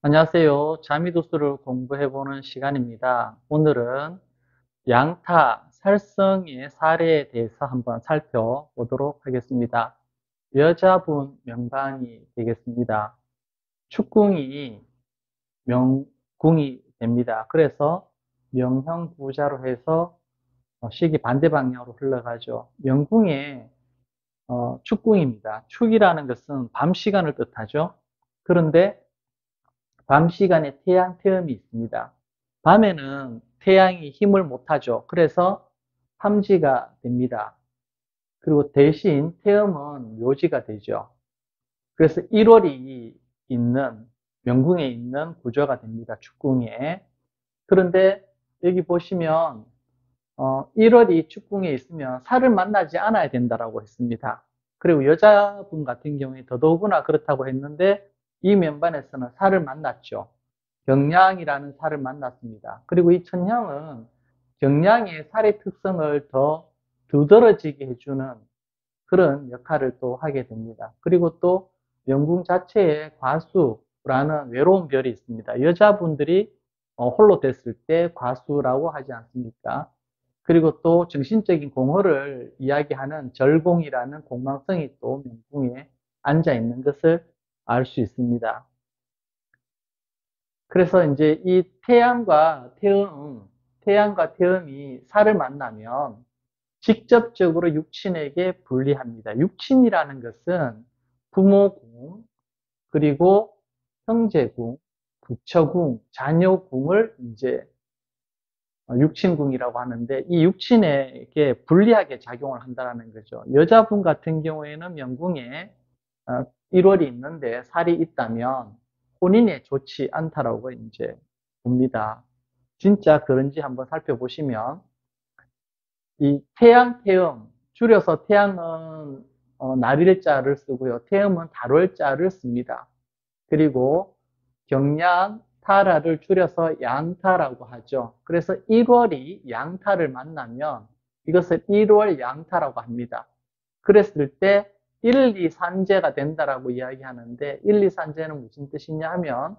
안녕하세요. 자미도수를 공부해보는 시간입니다. 오늘은 양타, 살성의 사례에 대해서 한번 살펴보도록 하겠습니다. 여자분 명반이 되겠습니다. 축궁이 명궁이 됩니다. 그래서 명형부자로 해서 식이 반대 방향으로 흘러가죠. 명궁의 축궁입니다. 축이라는 것은 밤 시간을 뜻하죠. 그런데 밤 시간에 태양 태음이 있습니다. 밤에는 태양이 힘을 못하죠. 그래서 함지가 됩니다. 그리고 대신 태음은 묘지가 되죠. 그래서 1월이 있는 명궁에 있는 구조가 됩니다. 축궁에. 그런데 여기 보시면 1월이 축궁에 있으면 살을 만나지 않아야 된다라고 했습니다. 그리고 여자분 같은 경우에 더더구나 그렇다고 했는데 이 면반에서는 살을 만났죠. 경량이라는 살을 만났습니다. 그리고 이 천형은 경량의 살의 특성을 더 두드러지게 해주는 그런 역할을 또 하게 됩니다. 그리고 또 명궁 자체에 과수라는 외로운 별이 있습니다. 여자분들이 홀로 됐을 때 과수라고 하지 않습니까? 그리고 또 정신적인 공허를 이야기하는 절공이라는 공망성이 또 명궁에 앉아 있는 것을 알 수 있습니다. 그래서 이제 이 태양과 태음이 살을 만나면 직접적으로 육친에게 불리합니다. 육친이라는 것은 부모궁, 그리고 형제궁, 부처궁, 자녀궁을 이제 육친궁이라고 하는데 이 육친에게 불리하게 작용을 한다는 거죠. 여자분 같은 경우에는 명궁에 1월이 있는데 살이 있다면 본인에 좋지 않다라고 이제 봅니다. 진짜 그런지 한번 살펴보시면 이 태양, 태음, 줄여서 태양은 날일자를 쓰고요. 태음은 달월자를 씁니다. 그리고 경량, 타라를 줄여서 양타라고 하죠. 그래서 1월이 양타를 만나면 이것을 1월 양타라고 합니다. 그랬을 때 1, 2, 산재가 된다라고 이야기하는데 1, 2, 산재는 무슨 뜻이냐 하면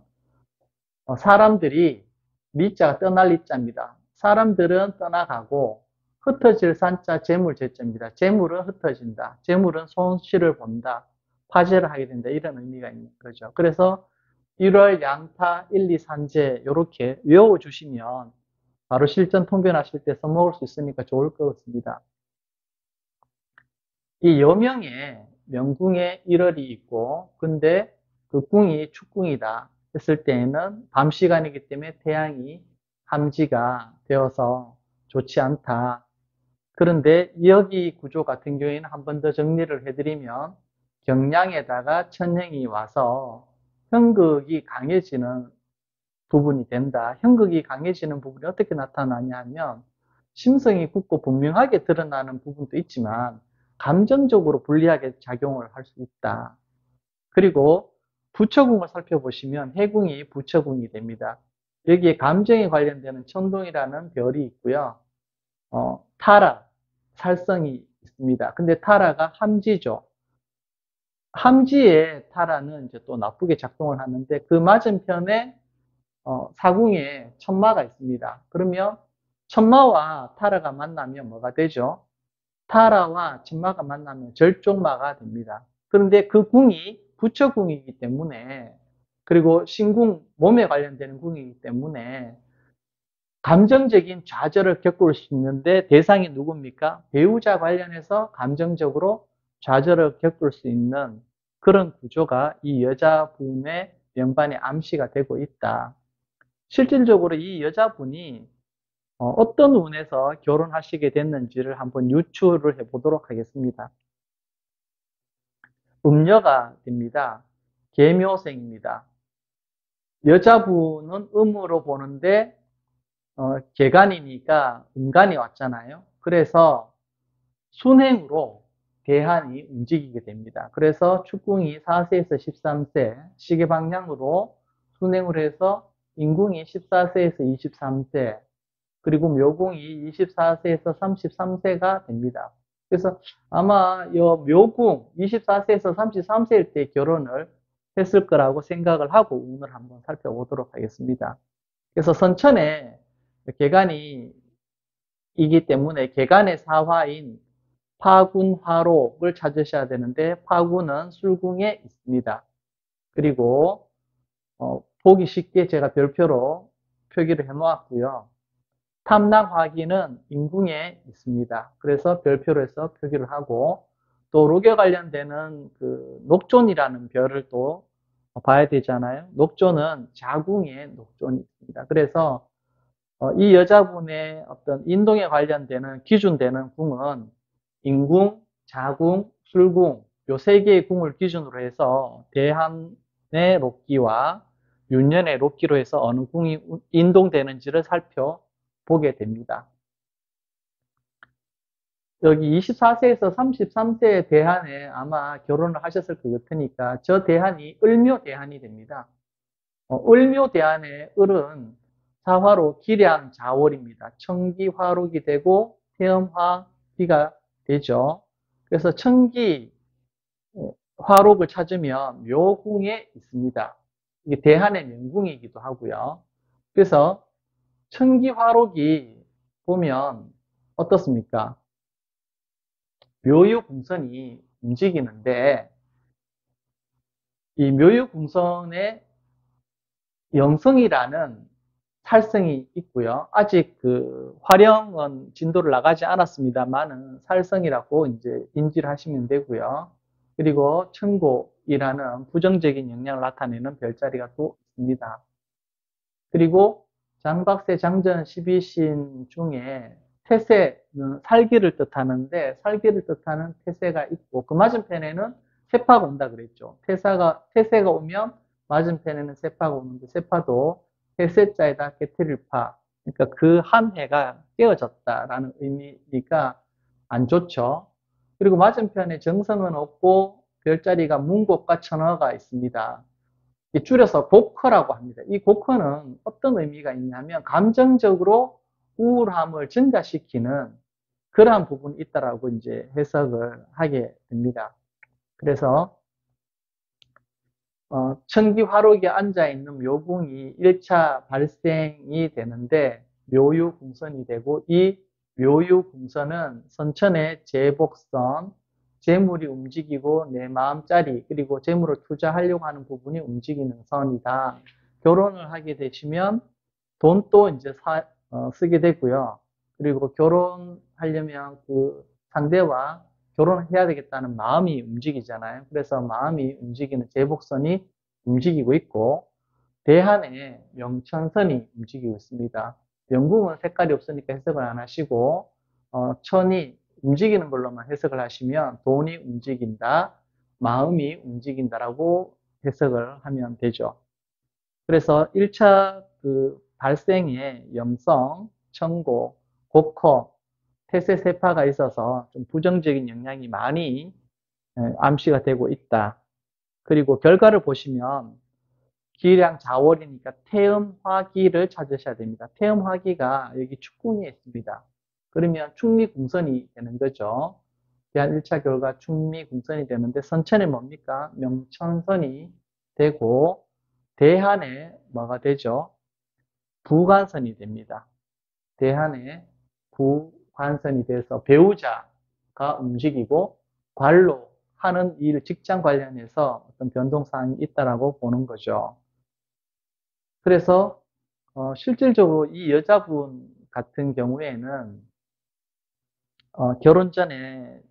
사람들이 미자가 떠날 리자입니다. 사람들은 떠나가고 흩어질 산자 재물 재자입니다. 재물은 흩어진다. 재물은 손실을 본다. 파재를 하게 된다. 이런 의미가 있는 거죠. 그래서 1월 양타 1, 2, 산재 이렇게 외워주시면 바로 실전 통변하실 때 써먹을 수 있으니까 좋을 것 같습니다. 이 여명에 명궁에 1월이 있고 근데 그 궁이 축궁이다 했을 때에는 밤 시간이기 때문에 태양이 함지가 되어서 좋지 않다. 그런데 여기 구조 같은 경우에는 한 번 더 정리를 해드리면 경량에다가 천형이 와서 형극이 강해지는 부분이 된다. 형극이 강해지는 부분이 어떻게 나타나냐 하면 심성이 굳고 분명하게 드러나는 부분도 있지만 감정적으로 불리하게 작용을 할 수 있다. 그리고 부처궁을 살펴보시면 해궁이 부처궁이 됩니다. 여기에 감정에 관련되는 천동이라는 별이 있고요. 타라, 살성이 있습니다. 근데 타라가 함지죠. 함지의 타라는 이제 또 나쁘게 작동을 하는데 그 맞은편에 사궁에 천마가 있습니다. 그러면 천마와 타라가 만나면 뭐가 되죠? 타라와 천마가 만나면 절종마가 됩니다. 그런데 그 궁이 부처궁이기 때문에 그리고 신궁, 몸에 관련되는 궁이기 때문에 감정적인 좌절을 겪을 수 있는데 대상이 누굽니까? 배우자 관련해서 감정적으로 좌절을 겪을 수 있는 그런 구조가 이 여자분의 명반의 암시가 되고 있다. 실질적으로 이 여자분이 어떤 운에서 결혼하시게 됐는지를 한번 유추를 해보도록 하겠습니다. 음녀가 됩니다. 계묘생입니다. 여자분은 음으로 보는데 계간이니까 음간이 왔잖아요. 그래서 순행으로 대한이 움직이게 됩니다. 그래서 축궁이 4세에서 13세 시계 방향으로 순행을 해서 인궁이 14세에서 23세 그리고 묘궁이 24세에서 33세가 됩니다. 그래서 아마 이 묘궁 24세에서 33세일 때 결혼을 했을 거라고 생각을 하고 운을 한번 살펴보도록 하겠습니다. 그래서 선천에 개간이 이기 때문에 개간의 사화인 파군화록을 찾으셔야 되는데 파군은 술궁에 있습니다. 그리고 보기 쉽게 제가 별표로 표기를 해 놓았고요. 탐낭화기는 인궁에 있습니다. 그래서 별표로 해서 표기를 하고 또 록에 관련되는 그 녹존이라는 별을 또 봐야 되잖아요. 녹존은 자궁에 녹존이 있습니다. 그래서 이 여자분의 어떤 인동에 관련되는 기준되는 궁은 인궁, 자궁, 술궁 요 세 개의 궁을 기준으로 해서 대한의 록기와 윤년의 록기로 해서 어느 궁이 인동되는지를 살펴보게 됩니다. 여기 24세에서 33세의 대한에 아마 결혼을 하셨을 것 같으니까 저 대한이 을묘 대한이 됩니다. 을묘 대한의 을은 사화로 기량 자월입니다. 청기 화록이 되고 태음화기가 되죠. 그래서 청기 화록을 찾으면 묘궁에 있습니다. 이게 대한의 명궁이기도 하고요. 그래서 청기 화록이 보면 어떻습니까? 묘유궁선이 움직이는데 이 묘유궁선의 영성이라는 살성이 있고요. 아직 그 활용은 진도를 나가지 않았습니다만은 살성이라고 이제 인지를 하시면 되고요. 그리고 천고이라는 부정적인 영향을 나타내는 별자리가 또 있습니다. 그리고 장박세 장전 12신 중에 태세는 살기를 뜻하는데 살기를 뜻하는 태세가 있고 그 맞은편에는 세파가 온다 그랬죠. 태세가 오면 맞은편에는 세파가 오는데 세파도 태세자에다 개태릴파 그러니까 그 한 해가 깨어졌다라는 의미니까 안 좋죠. 그리고 맞은편에 정성은 없고 별자리가 문곡과 천어가 있습니다. 줄여서 고커라고 합니다. 이 고커는 어떤 의미가 있냐면 감정적으로 우울함을 증가시키는 그러한 부분이 있다라고 이제 해석을 하게 됩니다. 그래서 천기화록에 앉아 있는 묘궁이 1차 발생이 되는데 묘유궁선이 되고 이 묘유궁선은 선천의 재복선, 재물이 움직이고 내 마음자리 그리고 재물을 투자하려고 하는 부분이 움직이는 선이다. 결혼을 하게 되시면 돈도 이제 쓰게 되고요. 그리고 결혼하려면 그 상대와 결혼을 해야 되겠다는 마음이 움직이잖아요. 그래서 마음이 움직이는 재복선이 움직이고 있고 대한의 명천선이 움직이고 있습니다. 명궁은 색깔이 없으니까 해석을 안 하시고 천이 움직이는 걸로만 해석을 하시면 돈이 움직인다, 마음이 움직인다라고 해석을 하면 되죠. 그래서 1차 그 발생에 염성, 청고, 곡커, 태세 세파가 있어서 좀 부정적인 영향이 많이 암시가 되고 있다. 그리고 결과를 보시면 기량 자월이니까 태음화기를 찾으셔야 됩니다. 태음화기가 여기 축궁에 있습니다. 그러면 충미궁선이 되는 거죠. 대한 1차 결과 충미궁선이 되는데 선천에 뭡니까? 명천선이 되고 대한에 뭐가 되죠? 부관선이 됩니다. 대한에 부관선이 돼서 배우자가 움직이고 관로 하는 일, 직장 관련해서 어떤 변동사항이 있다라고 보는 거죠. 그래서 실질적으로 이 여자분 같은 경우에는 결혼 전에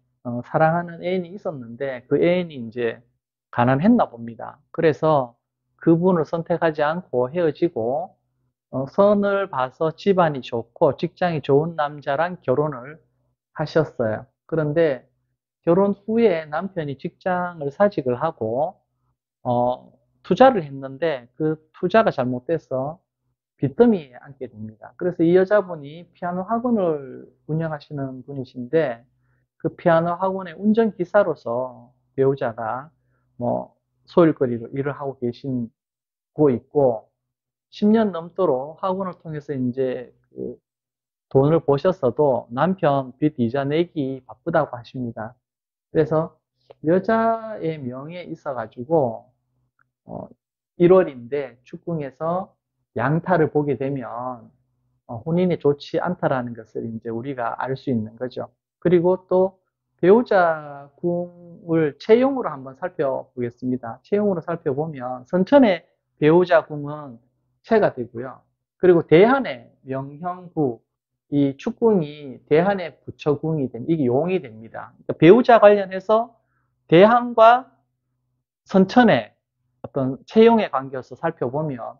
사랑하는 애인이 있었는데 그 애인이 이제 가난했나 봅니다. 그래서 그분을 선택하지 않고 헤어지고 선을 봐서 집안이 좋고 직장이 좋은 남자랑 결혼을 하셨어요. 그런데 결혼 후에 남편이 직장을 사직을 하고 투자를 했는데 그 투자가 잘못돼서 빚더미에 앉게 됩니다. 그래서 이 여자분이 피아노 학원을 운영하시는 분이신데 그 피아노 학원의 운전기사로서 배우자가 뭐 소일거리로 일을 하고 계시고 있고 10년 넘도록 학원을 통해서 이제 그 돈을 버셨어도 남편 빚 이자 내기 바쁘다고 하십니다. 그래서 여자의 명예에 있어 가지고 1월인데 축궁에서 양타를 보게 되면 혼인에 좋지 않다라는 것을 이제 우리가 알 수 있는 거죠. 그리고 또 배우자 궁을 체용으로 한번 살펴보겠습니다. 체용으로 살펴보면 선천의 배우자 궁은 체가 되고요. 그리고 대한의 명형구, 이 축궁이 대한의 부처궁이 됩니다. 이게 용이 됩니다. 그러니까 배우자 관련해서 대한과 선천의 어떤 체용의 관계에서 살펴보면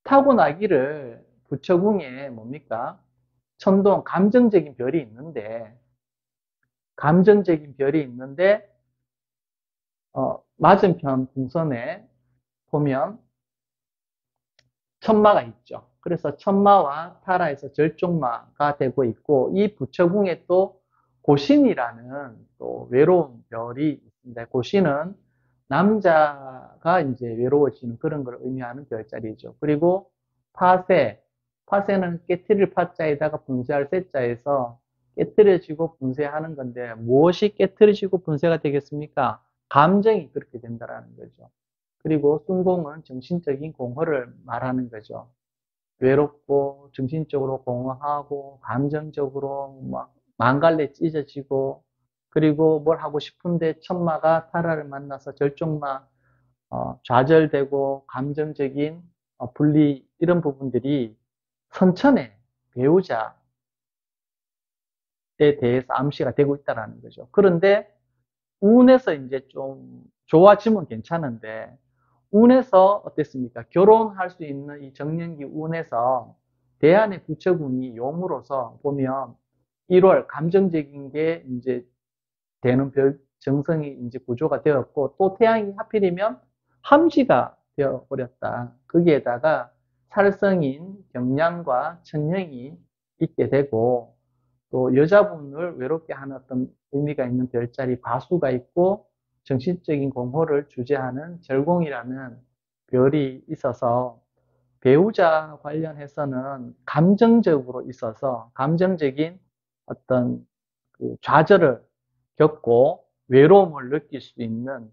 타고나기를 부처궁에 뭡니까? 천동, 감정적인 별이 있는데, 맞은편 궁선에 보면 천마가 있죠. 그래서 천마와 타라에서 절종마가 되고 있고, 이 부처궁에 또 고신이라는 또 외로운 별이 있습니다. 고신은 남자가 이제 외로워지는 그런 걸 의미하는 별자리죠. 그리고 파세, 파세는 깨트릴 파자에다가 분쇄할 세자에서 깨트려지고 분쇄하는 건데, 무엇이 깨트려지고 분쇄가 되겠습니까? 감정이 그렇게 된다는 거죠. 그리고 순공은 정신적인 공허를 말하는 거죠. 외롭고 정신적으로 공허하고 감정적으로 막 망갈래 찢어지고, 그리고 뭘 하고 싶은데 천마가 타라를 만나서 절종마, 좌절되고 감정적인 분리, 이런 부분들이 선천의 배우자에 대해서 암시가 되고 있다는 거죠. 그런데 운에서 이제 좀 좋아지면 괜찮은데, 운에서 어땠습니까? 결혼할 수 있는 이 정년기 운에서 대한의 부처군이 용으로서 보면 1월 감정적인 게 이제 되는 별 정성이 이제 구조가 되었고, 또 태양이 하필이면 함지가 되어 버렸다. 거기에다가 살성인 경량과 천령이 있게 되고, 또 여자분을 외롭게 하는 어떤 의미가 있는 별자리 바수가 있고, 정신적인 공허를 주재하는 절공이라는 별이 있어서 배우자 관련해서는 감정적으로 있어서 감정적인 어떤 그 좌절을 겪고 외로움을 느낄 수 있는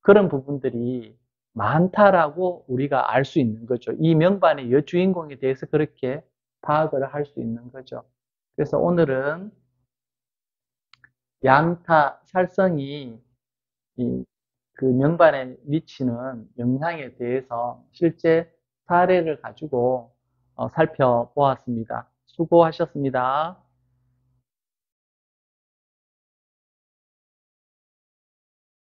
그런 부분들이 많다라고 우리가 알 수 있는 거죠. 이 명반의 여주인공에 대해서 그렇게 파악을 할 수 있는 거죠. 그래서 오늘은 양타, 살성이 그 명반에 미치는 영향에 대해서 실제 사례를 가지고 살펴보았습니다. 수고하셨습니다.